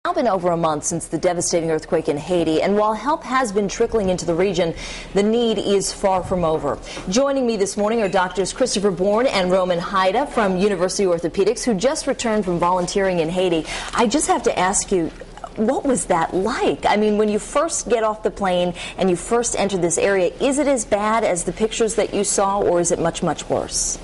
It's been over a month since the devastating earthquake in Haiti, and while help has been trickling into the region, the need is far from over. Joining me this morning are doctors Christopher Bourne and Roman Hayda from University Orthopedics, who just returned from volunteering in Haiti. I just have to ask you, what was that like? I mean, when you first get off the plane and you first enter this area, is it as bad as the pictures that you saw, or is it much, much worse?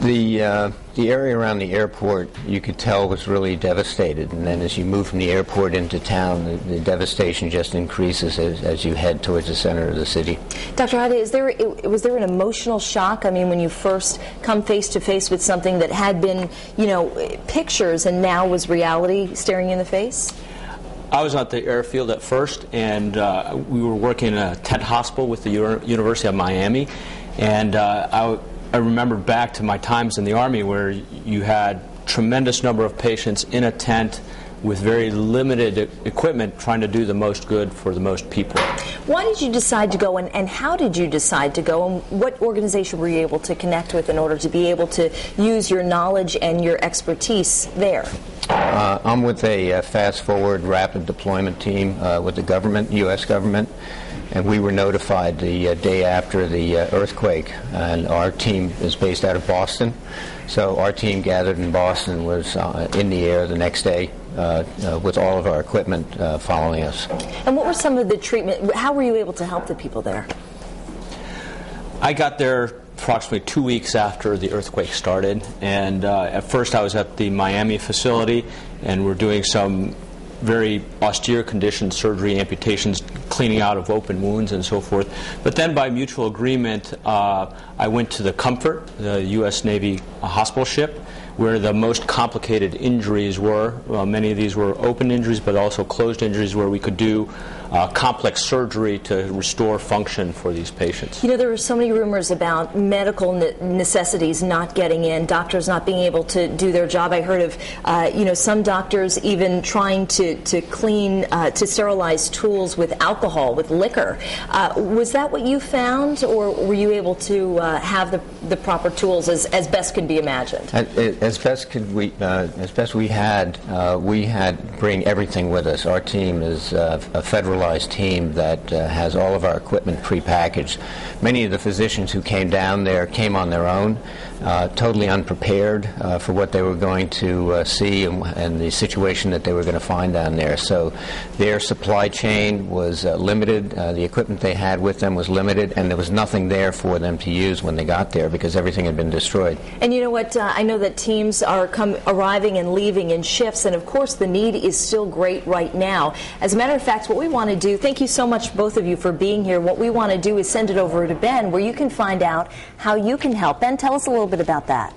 The area around the airport, you could tell, was really devastated, and then as you move from the airport into town, the devastation just increases as you head towards the center of the city. Dr. Hayda, was there an emotional shock? I mean, when you first come face to face with something that had been, pictures and now was reality staring you in the face? I was at the airfield at first, and we were working in a tent hospital with the University of Miami, and I remembered back to my times in the Army where you had tremendous number of patients in a tent with very limited equipment trying to do the most good for the most people. Why did you decide to go, and how did you decide to go, and what organization were you able to connect with in order to be able to use your knowledge and your expertise there? I'm with a fast-forward rapid deployment team with the government, U.S. government, and we were notified the day after the earthquake, and our team is based out of Boston. So our team gathered in Boston, was in the air the next day with all of our equipment following us. And what were some of the treatment, how were you able to help the people there? I got there approximately 2 weeks after the earthquake started, and at first I was at the Miami facility, and we're doing some very austere conditions, surgery, amputations, cleaning out of open wounds and so forth. But then by mutual agreement, I went to the Comfort, the U.S. Navy hospital ship, where the most complicated injuries were. Many of these were open injuries, but also closed injuries where we could do complex surgery to restore function for these patients. There were so many rumors about medical necessities not getting in, doctors not being able to do their job. I heard of, some doctors even trying to clean, to sterilize tools with alcohol, with liquor. Was that what you found, or were you able to have the proper tools as best could be imagined? As best we had bring everything with us. Our team is a federalized team that has all of our equipment prepackaged. Many of the physicians who came down there came on their own, totally unprepared for what they were going to see and the situation that they were going to find down there. So their supply chain was limited. The equipment they had with them was limited, and there was nothing there for them to use when they got there because everything had been destroyed. And you know what? I know that teams are arriving and leaving in shifts, and of course the need is still great right now. As a matter of fact, what we want to do, thank you so much both of you for being here. What we want to do is send it over to Ben, where you can find out how you can help. Ben, tell us a little bit about that.